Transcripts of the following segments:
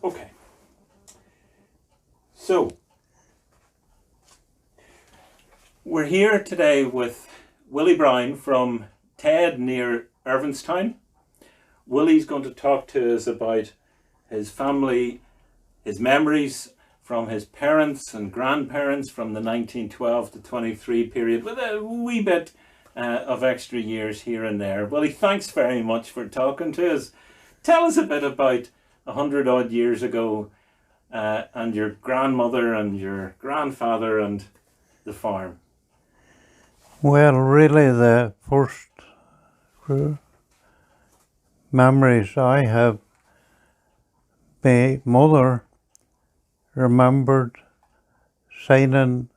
Okay. So, we're here today with Willie Brown from Ted near Irvinstown. Willie's going to talk to us about his family, his memories from his parents and grandparents from the 1912 to 23 period, with a wee bit of extra years here and there. Willie, thanks very much for talking to us. Tell us a bit about 100 odd years ago and your grandmother and your grandfather and the farm. Well, really the first memories I have, my mother remembered signing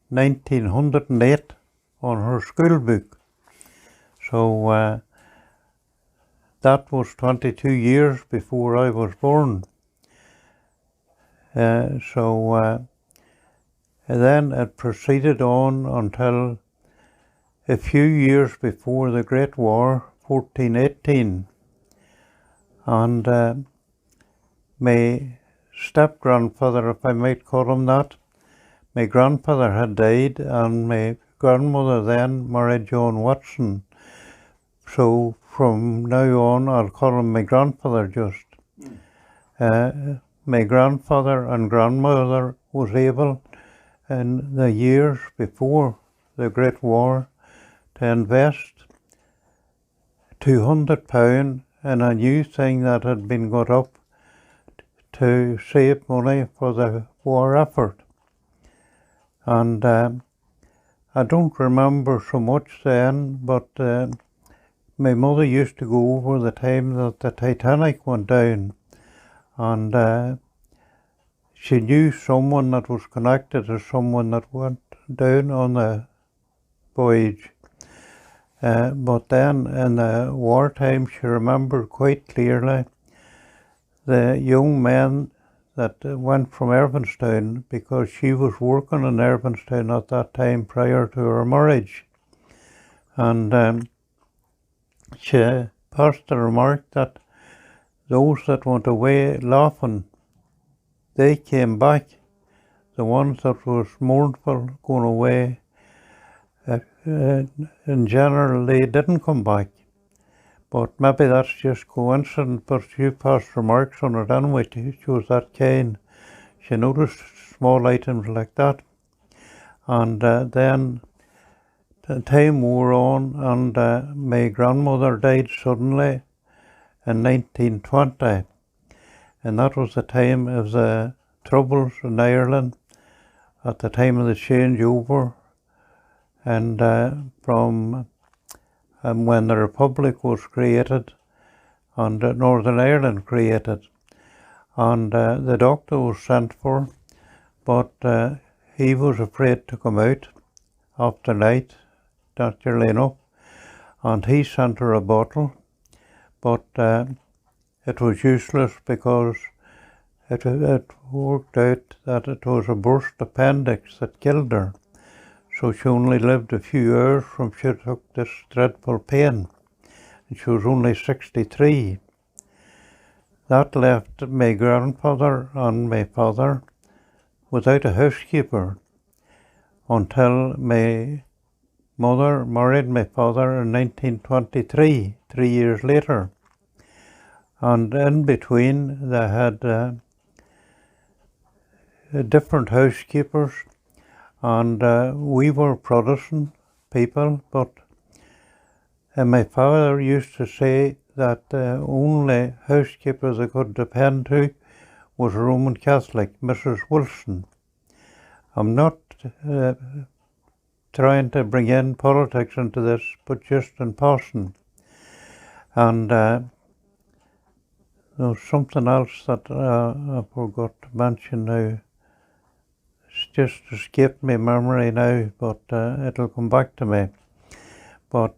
1908 on her school book. So that was 22 years before I was born. So then it proceeded on until a few years before the Great War, 1418. And my step-grandfather, if I might call him that, my grandfather had died, and my grandmother then married John Watson. So from now on, I'll call him my grandfather just. My grandfather and grandmother was able, in the years before the Great War, to invest £200 in a new thing that had been got up to save money for the war effort. And I don't remember so much then, but my mother used to go over the time that the Titanic went down, and she knew someone that was connected to someone that went down on the voyage. But then in the wartime, she remembered quite clearly the young men that went from Irvinstown, because she was working in Irvinstown at that time prior to her marriage. And she passed the remark that those that went away laughing, they came back. The ones that was mournful going away, in general, they didn't come back. But maybe that's just coincidence, but she passed remarks on it anyway. She was that kind. She noticed small items like that. And then the time wore on, and my grandmother died suddenly in 1920. And that was the time of the troubles in Ireland, at the time of the changeover. And from when the Republic was created and Northern Ireland created. And the doctor was sent for, but he was afraid to come out after night, naturally enough, and he sent her a bottle, but it was useless because it worked out that it was a burst appendix that killed her. So she only lived a few hours from she took this dreadful pain, and she was only 63. That left my grandfather and my father without a housekeeper until my mother married my father in 1923, 3 years later. And in between they had different housekeepers. And we were Protestant people, but my father used to say that the only housekeeper they could depend to was a Roman Catholic, Mrs. Wilson. I'm not trying to bring in politics into this, but just in passing. And there was something else that I forgot to mention now. It's just escaped my memory now, but it'll come back to me. But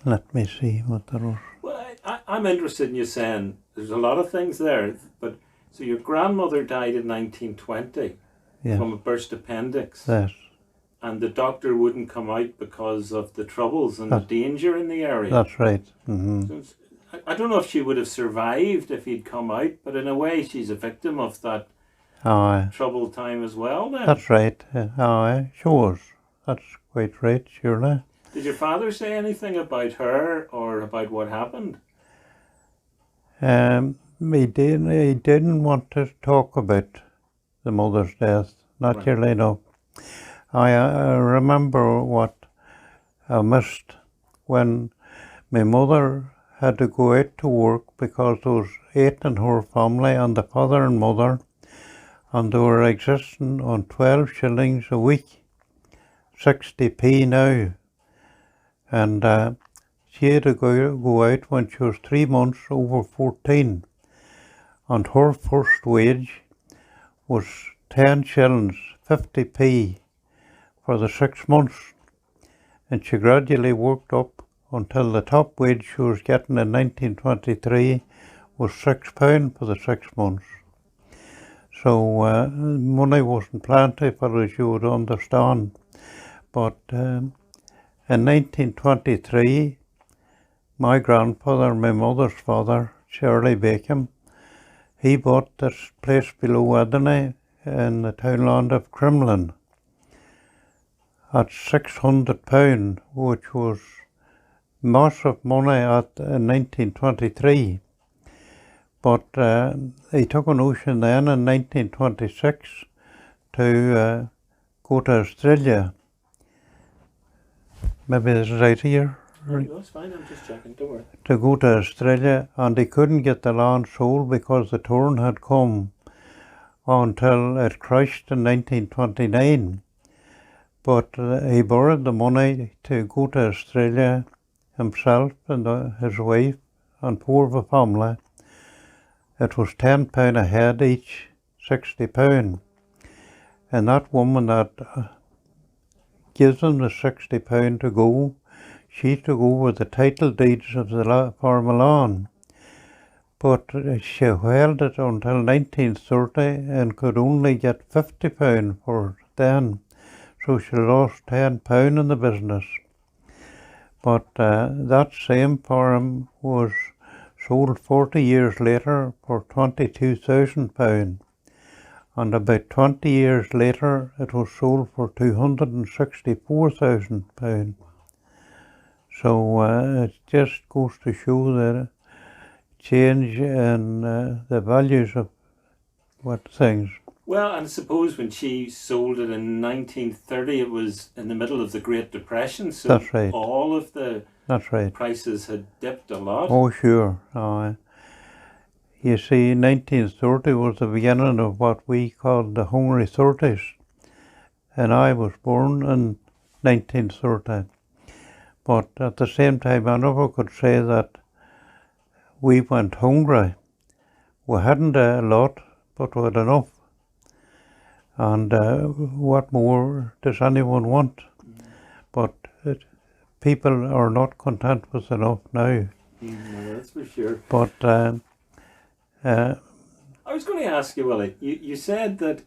let me see what there was. Well, I'm interested in you saying there's a lot of things there, but so your grandmother died in 1920 from a burst appendix. Yes. And the doctor wouldn't come out because of the troubles and the danger in the area. That's right. Mm-hmm. I don't know if she would have survived if he'd come out, but in a way she's a victim of that Aye. troubled time as well then. That's right. Aye, she was. That's quite right, surely. Did your father say anything about her or about what happened? He didn't want to talk about the mother's death, naturally, no. I remember what I missed when my mother had to go out to work because there was 8 in her family and the father and mother, and they were existing on 12 shillings a week, 60p now. And she had to go out when she was 3 months over 14. And her first wage was 10 shillings, 50p for the 6 months. And she gradually worked up until the top wage she was getting in 1923 was £6 for the 6 months. So money wasn't plenty for as you would understand. But in 1923, my grandfather, my mother's father, Shirley Bacon, he bought this place below Edinay in the townland of Crumlin at £600, which was massive money in 1923. But he took a notion then in 1926 to go to Australia. Maybe this is right here. No, that's fine, I'm just checking, don't worry. To go to Australia, and he couldn't get the land sold because the turn had come until it crashed in 1929. But he borrowed the money to go to Australia himself and his wife and 4 of the family. It was £10 a head each, £60. And that woman that gives him the £60 to go, she took over the title deeds of the Fermanagh. But she held it until 1930 and could only get £50 for it then. So she lost £10 in the business. But that same farm was sold 40 years later for £22,000. And about 20 years later it was sold for £264,000. So it just goes to show the change in the values of what things. Well, and I suppose when she sold it in 1930, it was in the middle of the Great Depression, so That's right. all of the That's right. prices had dipped a lot. Oh, sure. You see, 1930 was the beginning of what we called the Hungry 30s. And I was born in 1930. But at the same time, I never could say that we went hungry. We hadn't a lot, but we had enough. And what more does anyone want? But people are not content with enough now. No, that's for sure. But I was going to ask you, Willie, you said that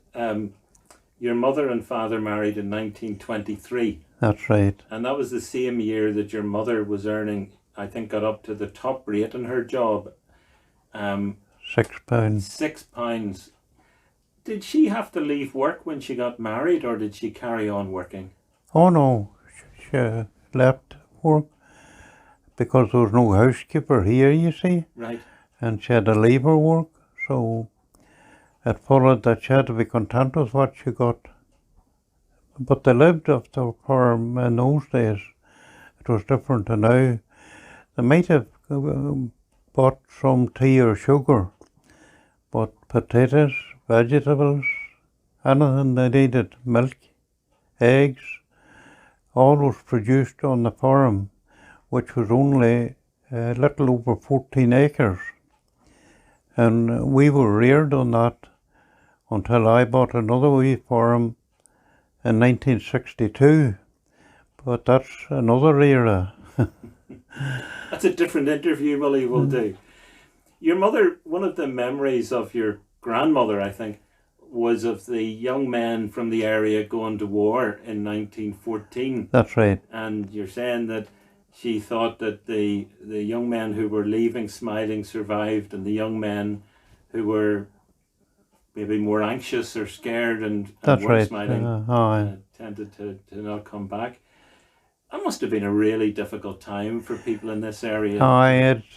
your mother and father married in 1923. That's right. And that was the same year that your mother was earning, I think, got up to the top rate in her job. £6. £6. Did she have to leave work when she got married, or did she carry on working? Oh no, she left work because there was no housekeeper here, you see. Right. And she had to leave her work, so it followed that she had to be content with what she got. But they lived off the farm in those days. It was different to now. They might have bought some tea or sugar, but potatoes, vegetables, anything they needed, milk, eggs, all was produced on the farm, which was only a little over 14 acres. And we were reared on that until I bought another wee farm in 1962. But that's another era. That's a different interview, Willie, will do. Your mother, one of the memories of your grandmother, I think, was of the young men from the area going to war in 1914. That's right. And you're saying that she thought that the young men who were leaving smiling survived, and the young men who were maybe more anxious or scared and That's weren't right. smiling tended to not come back. That must have been a really difficult time for people in this area.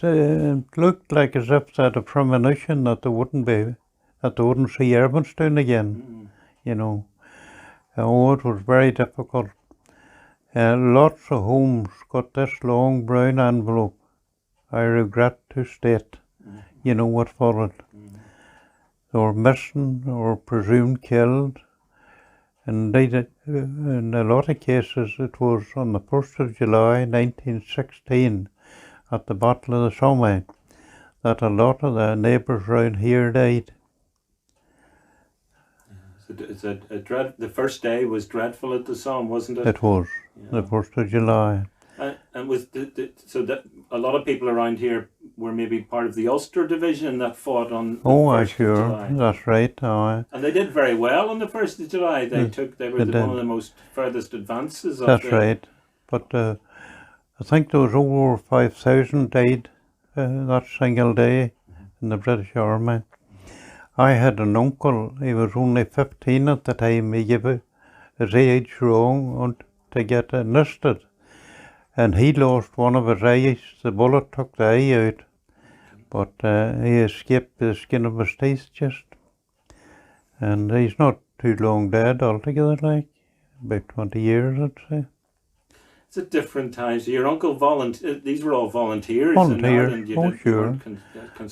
It looked like as if they had a premonition that they wouldn't see Erbenstown again. You know, oh, it was very difficult. Lots of homes got this long brown envelope. I regret to state. You know what followed. They were missing or presumed killed. And in a lot of cases, it was on the 1st of July 1916 at the Battle of the Somme that a lot of the neighbours round here died. The first day was dreadful at the Somme, wasn't it? It was, the 1st of July. And was so that a lot of people around here were maybe part of the Ulster division that fought on the 1st of July. That's right. And they did very well on the 1st of July. They were one of the most furthest advances. That's right. But I think there was over 5,000 died that single day in the British Army. I had an uncle, he was only 15 at the time. He gave his age wrong to get enlisted. And he lost one of his eyes. The bullet took the eye out. But he escaped the skin of his teeth just. And he's not too long dead altogether, like about 20 years, I'd say. It's at different times. Your uncle these were all volunteers. Volunteers, sure.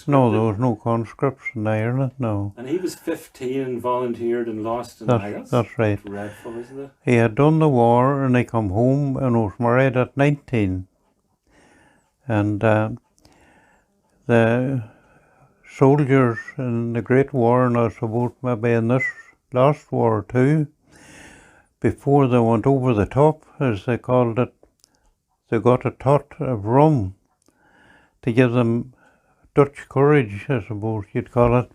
No, there was no conscripts in Ireland, no. And he was 15 and volunteered and lost in Ireland. That's right. Dreadful, isn't it? He had done the war and he come home and was married at 19. And the soldiers in the Great War, and I suppose maybe in this last war too, before they went over the top, as they called it, they got a tot of rum to give them Dutch courage, I suppose you'd call it.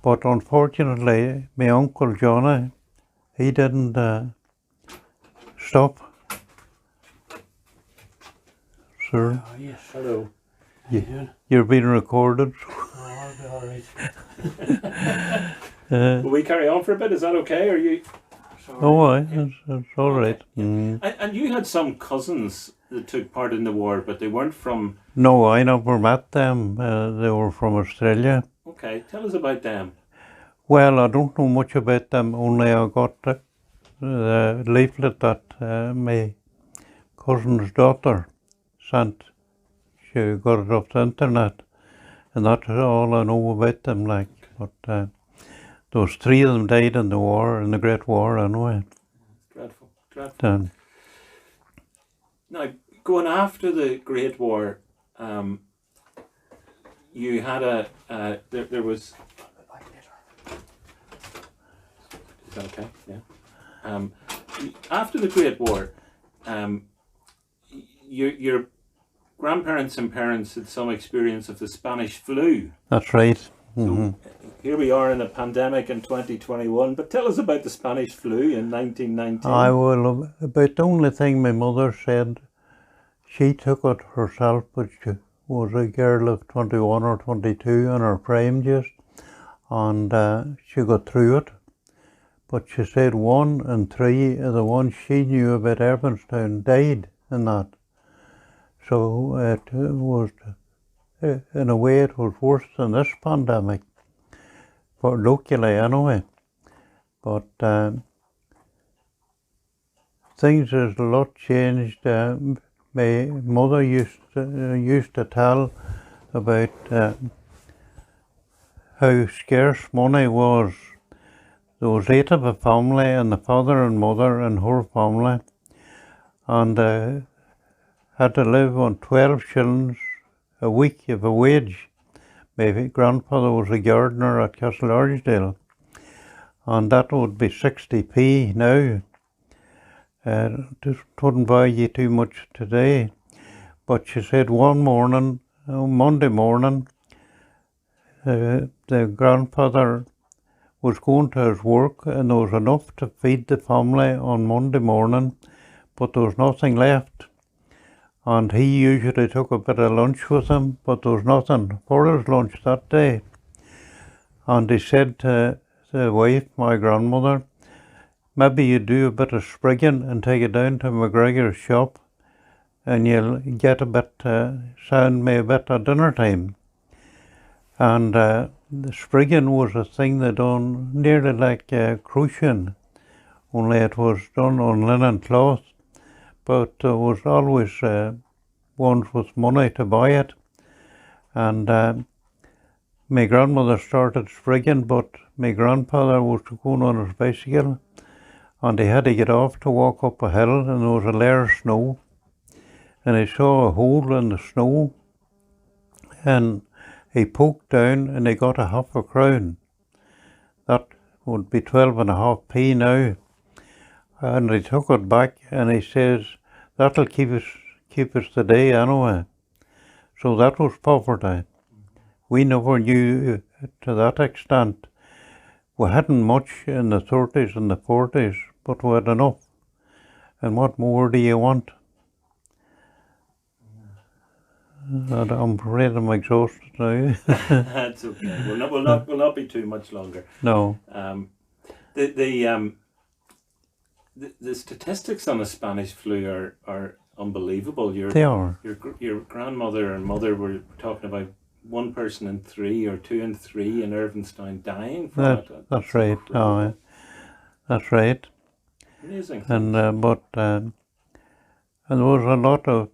But unfortunately, my Uncle Johnny, he didn't stop. Sir? Oh, yes, hello. You're being recorded. Oh, all right. Will we carry on for a bit? Is that okay? Are you... That's all right. And you had some cousins that took part in the war, but they weren't from... No, I never met them. They were from Australia. Okay, tell us about them. Well, I don't know much about them, only I got the leaflet that my cousin's daughter sent. She got it off the internet, and that's all I know about them, like. But those 3 of them died in the war, in the Great War, anyway. Dreadful. Now, going after the Great War, you had there was... Is that okay? Yeah. After the Great War, your grandparents and parents had some experience of the Spanish flu. That's right. So here we are in a pandemic in 2021, but tell us about the Spanish flu in 1919. About the only thing my mother said, she took it herself, but she was a girl of 21 or 22 in her prime just, and she got through it. But she said 1 in 3 of the ones she knew about Erbenstown died in that. So it was, in a way, it was worse than this pandemic, for locally anyway. But things has a lot changed. My mother used to tell about how scarce money was. There was 8 of a family, and the father and mother and her family, and had to live on 12 shillings a week of a wage. My grandfather was a gardener at Castle Archdale, and that would be 60p now. It wouldn't buy you too much today. But she said one morning, Monday morning, the grandfather was going to his work, and there was enough to feed the family on Monday morning, but there was nothing left. and he usually took a bit of lunch with him, but there was nothing for his lunch that day. And he said to the wife, my grandmother, maybe you do a bit of sprigging and take it down to McGregor's shop and you'll get a bit, sound me a bit at dinner time. And the sprigging was a thing they done nearly like crocheting, only it was done on linen cloth, but there was always ones with money to buy it. And my grandmother started sprigging, but my grandfather was going on his bicycle and he had to get off to walk up a hill, and there was a layer of snow, and he saw a hole in the snow, and he poked down and he got a half a crown. That would be 12.5p now. And he took it back and he says, that'll keep us today anyway. So that was poverty. We never knew to that extent. We hadn't much in the 30s and the 40s, but we had enough. And what more do you want? And I'm afraid I'm exhausted now. That's okay. We'll not be too much longer. No. The statistics on the Spanish flu are unbelievable. They are. Your grandmother and mother were talking about 1 person in 3 or 2 in 3 in Irvinstown dying from it. That's right. That's right. Amazing. And and there was a lot of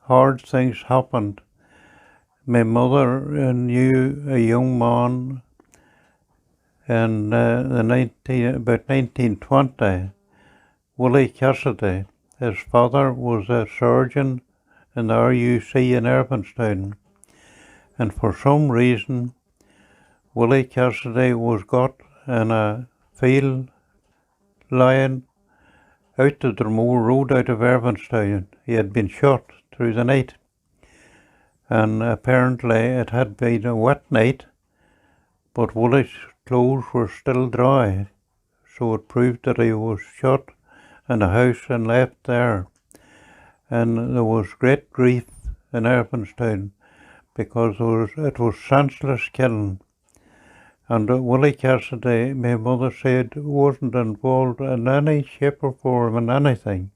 hard things happened. My mother knew a young man in about 1920, Willie Cassidy. His father was a surgeon in the RUC in Irvinstown, and for some reason Willie Cassidy was got in a field lying out of the Moor Road out of Irvinstown. He had been shot through the night, and apparently it had been a wet night, but Willie's clothes were still dry, so it proved that he was shot in a house and left there. And there was great grief in Irvinstown because it was senseless killing. And Willie Cassidy, my mother said, wasn't involved in any shape or form in anything.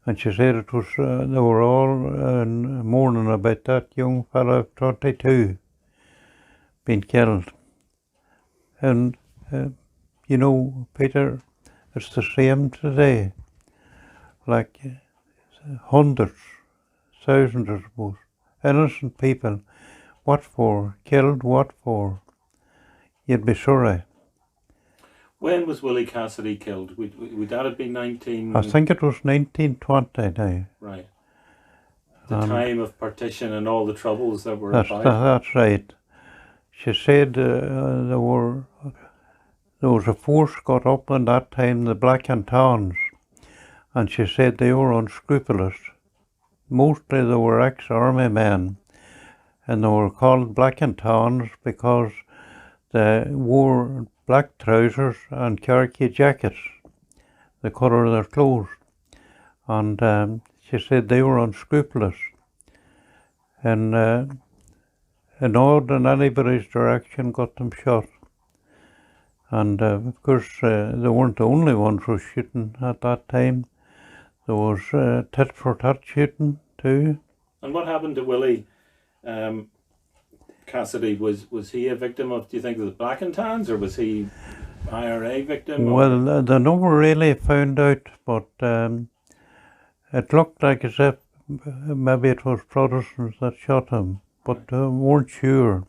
And she said it was, they were all mourning about that young fellow of 22 being killed. And, you know, Peter, it's the same today. Like hundreds, thousands, I suppose, innocent people. What for? Killed what for? You'd be sorry. When was Willie Cassidy killed? Would that have been 19... I think it was 1920 now. Right. The time of partition and all the troubles that were about. That's right. She said there was a force got up in that time, the Black and Tans, and she said they were unscrupulous. Mostly they were ex-army men, and they were called Black and Tans because they wore black trousers and khaki jackets, the colour of their clothes. And she said they were unscrupulous. And an odd in anybody's direction got them shot. And of course they weren't the only ones who were shooting at that time. There was tit for tat shooting too. And what happened to Willie Cassidy? Was he a victim of, do you think, of the Black and Tans, or was he IRA victim? Well, they never really found out, but it looked like as if maybe it was Protestants that shot him, but weren't sure.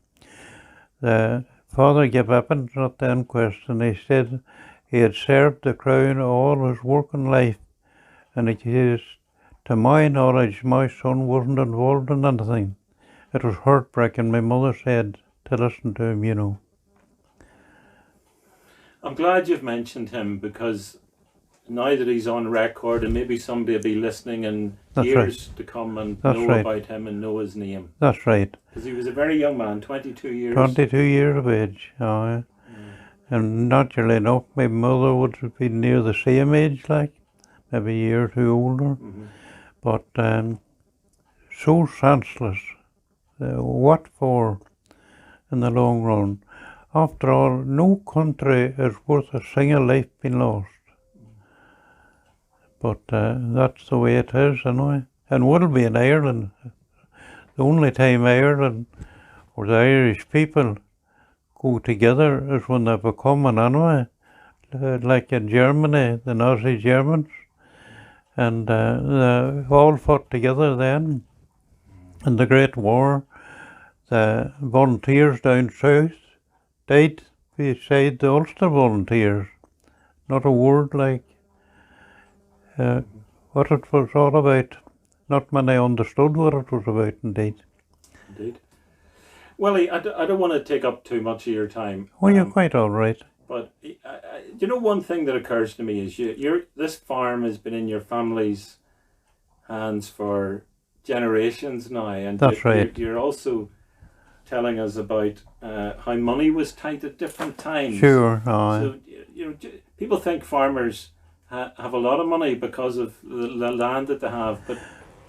The father gave evidence at the inquest, and he said he had served the Crown all his working life, and he says, to my knowledge, my son wasn't involved in anything. It was heartbreaking, my mother said, to listen to him, you know. I'm glad you've mentioned him, because now that he's on record, and maybe somebody will be listening in years to come and know about him and know his name. That's right. Because he was a very young man, 22 years. 22 years of age, And naturally enough, my mother would have been near the same age, like, maybe a year or two older. but so senseless. What for in the long run? After all, no country is worth a single life being lost. But that's the way it is anyway. And will be in Ireland. The only time Ireland or the Irish people go together is when they become an anyway. Like in Germany, the Nazi Germans. And they all fought together then. In the Great War, the volunteers down south died beside the Ulster volunteers. Not a word like what it was all about. Not many understood what it was about, indeed. Indeed. Willie, I don't want to take up too much of your time. Oh, you're quite all right. But you know, one thing that occurs to me is this farm has been in your family's hands for generations now, and that's right. You're also telling us about how money was tight at different times. Sure. So people think farmers have a lot of money because of the land that they have, but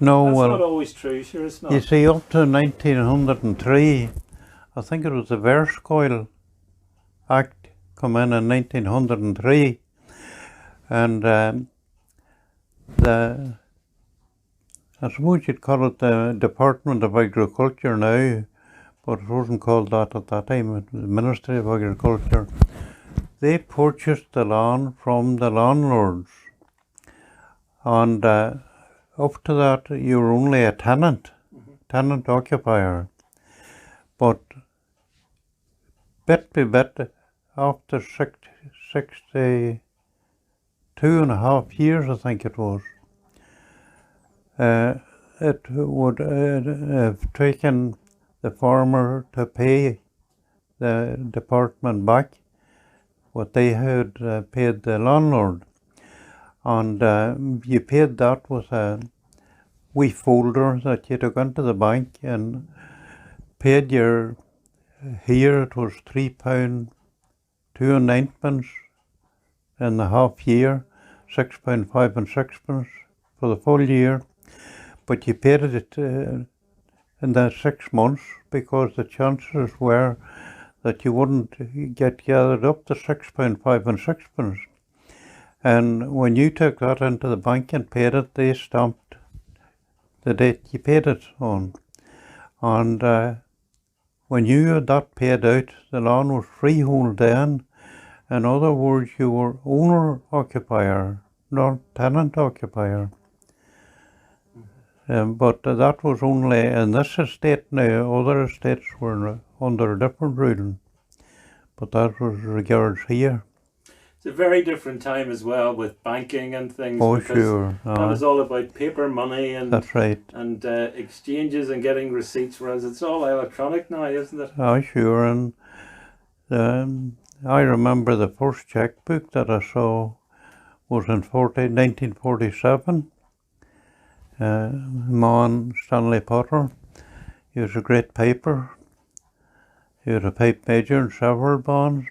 no, that's well, not always true. Sure, it's not. You see, up to 1903, I think it was the Verscoil Act come in 1903, and I suppose you'd call it the Department of Agriculture now, but it wasn't called that at that time. It was the Ministry of Agriculture. They purchased the land from the landlords, and up to that you were only a tenant, tenant occupier. But bit by bit, after 62 and a half years, I think it was, it would have taken the farmer to pay the department back what they had paid the landlord. And you paid that with a wee folder that you took into the bank and paid your, here it was £3 2 and ninepence in the half year, £6 5 and sixpence for the full year. But you paid it in the 6 months because the chances were that you wouldn't get gathered up to £6 5 and sixpence. And when you took that into the bank and paid it, they stamped the date you paid it on. And when you had that paid out, the land was freehold then. In other words, you were owner-occupier, not tenant-occupier. But that was only in this estate now. Other estates were under a different rule. But that was regards here. It's a very different time as well with banking and things. Oh, sure. That was all about paper money and that's right. And exchanges and getting receipts, whereas it's all electronic now, isn't it? Oh, sure. And I remember the first checkbook that I saw was in 1947. Man Stanley Potter, he was a great paper. He was a pipe major and several bonds.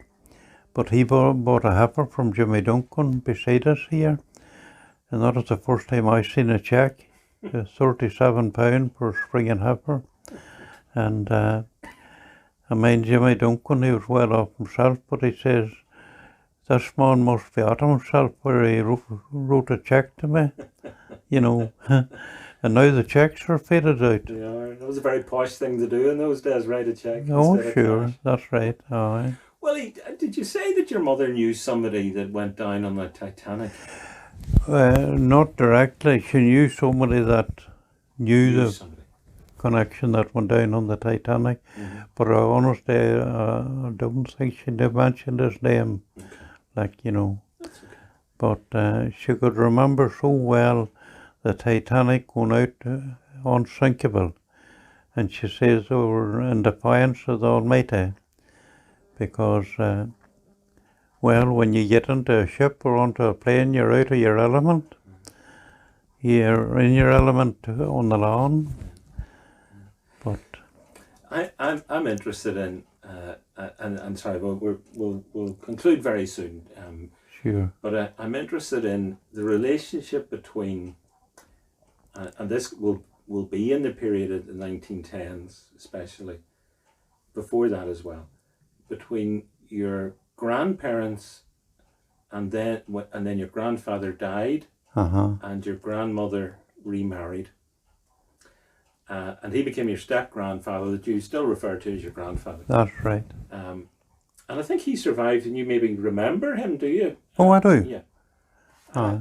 But he bought a heifer from Jimmy Duncan beside us here. And that was the first time I seen a cheque, £37 for a springing heifer. And I mean, Jimmy Duncan, he was well off himself, but he says, this man must be at himself where he wrote a cheque to me, you know. And now the cheques are faded out. They are. That was a very posh thing to do in those days, write a cheque. Oh, sure, that's right. Aye. Willie, did you say that your mother knew somebody that went down on the Titanic? Not directly. She knew somebody that knew the connection that went down on the Titanic. Mm-hmm. But honestly, I don't think she did mention his name. Okay. Like, you know. That's okay. But she could remember so well the Titanic going out unsinkable. And she says they were in defiance of the Almighty. Because, well, when you get into a ship or onto a plane, you're out of your element. You're in your element on the land. But I'm interested in, and sorry, we'll conclude very soon. Sure. But I'm interested in the relationship between and this will be in the period of the 1910s, especially before that as well, between your grandparents and then your grandfather died, and your grandmother remarried, and he became your step grandfather that you still refer to as your grandfather. That's right. And I think he survived, and you maybe remember him, do you? Oh, I do. Yeah.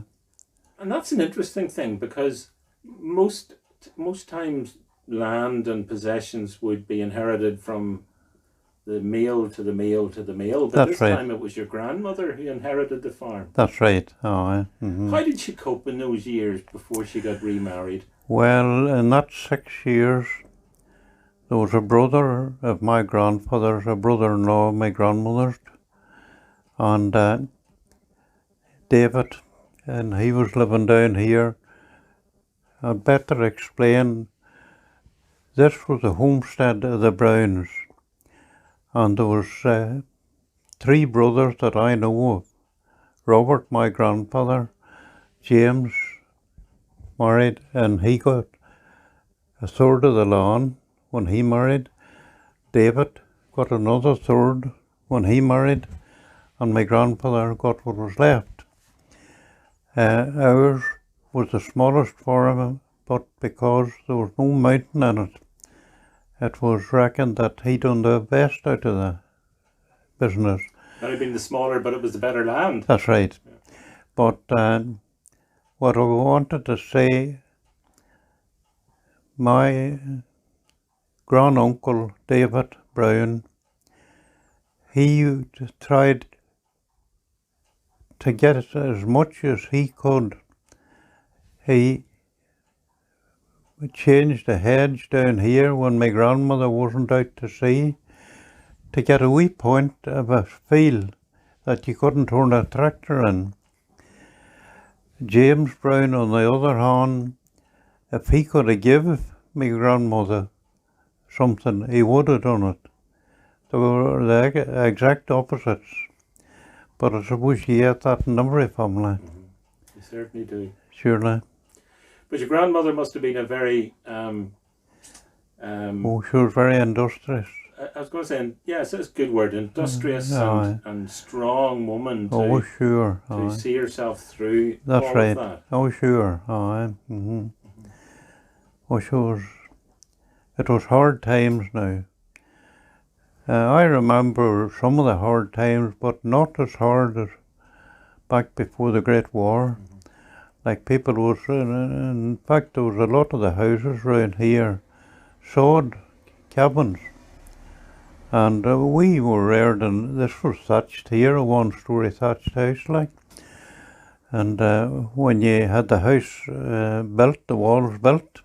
And that's an interesting thing, because most times land and possessions would be inherited from the male to the male to the male, but this time it was your grandmother who inherited the farm. That's right. How did she cope in those years before she got remarried? Well, in that 6 years, there was a brother of my grandfather's, a brother-in-law of my grandmother's, and David, and he was living down here. I'd better explain, this was the homestead of the Browns, and there was 3 brothers that I know of. Robert, my grandfather, James married, and he got a third of the land when he married. David got another third when he married, and my grandfather got what was left. Ours was the smallest farm, but because there was no mountain in it, it was reckoned that he done the best out of the business. Might have been the smaller, but it was the better land. That's right. Yeah. But what I wanted to say, my granduncle David Brown, he tried to get as much as he could. He changed the hedge down here when my grandmother wasn't out to sea, to get a wee point of a field that you couldn't turn a tractor in. James Brown, on the other hand, if he could have given my grandmother something, he would have done it. They were the exact opposites. But I suppose you get that in every family. You certainly do. Surely. But your grandmother must have been a very... oh, she was very industrious. I was going to say, yes, that's a good word, industrious and strong woman to, sure. to see herself through that's all right. of that. Oh, sure. Oh, sure. It was hard times now. I remember some of the hard times, but not as hard as back before the Great War. Like people was, in fact, there was a lot of the houses around here, sod cabins. And we were reared in, this was thatched here, a 1-story thatched house like. And when you had the house built, the walls built,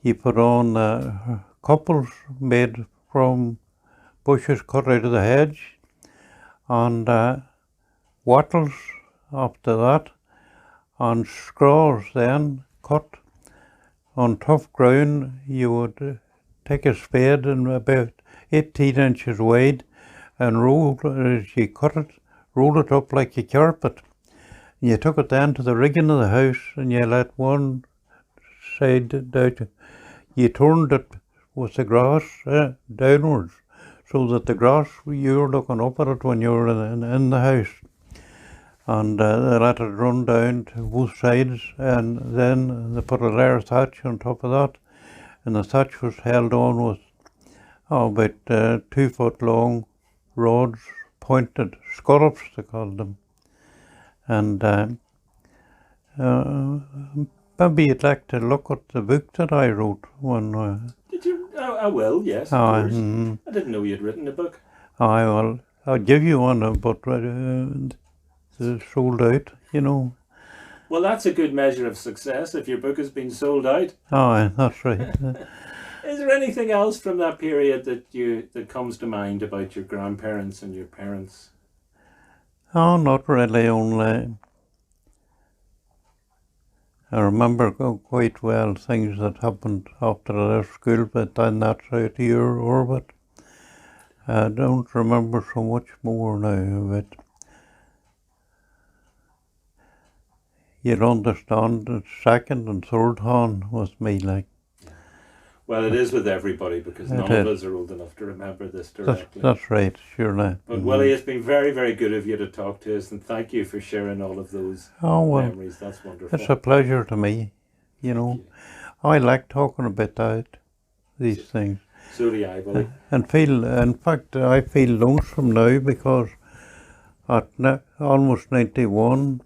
you put on couples made from bushes cut out of the hedge, and wattles after that, and scraws then cut. On tough ground you would take a spade and about 18 inches wide and roll, as you cut it, roll it up like a carpet. And you took it then to the rigging of the house, and you let one side down. You turned it with the grass downwards, so that the grass, you were looking up at it when you were in the house. And they let it run down to both sides, and then they put a layer of thatch on top of that, and the thatch was held on with about 2 foot long rods, pointed scallops they called them. And maybe you'd like to look at the book that I wrote when. Did you? I will, yes. I didn't know you'd written a book. Well, I'll give you one, but it's sold out, you know. Well, that's a good measure of success if your book has been sold out. That's right. Is there anything else from that period that comes to mind about your grandparents and your parents? Oh, not really, only I remember quite well things that happened after I left school, but then that's out your orbit. I don't remember so much more now of it. you'd understand the second and third hand was me, like. Well, it is with everybody because none of us are old enough to remember this directly. That's right, surely. But Willie, it's been very, very good of you to talk to us, and thank you for sharing all of those memories. That's wonderful. It's a pleasure to me, you know. I like talking about these things. So do I, Willie. In fact, I feel lonesome now because at almost 91,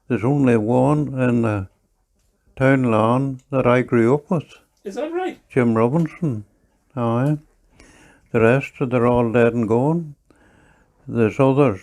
there's only one in the town lawn that I grew up with. Is that right? Jim Robinson. Aye. The rest, they're all dead and gone. There's others.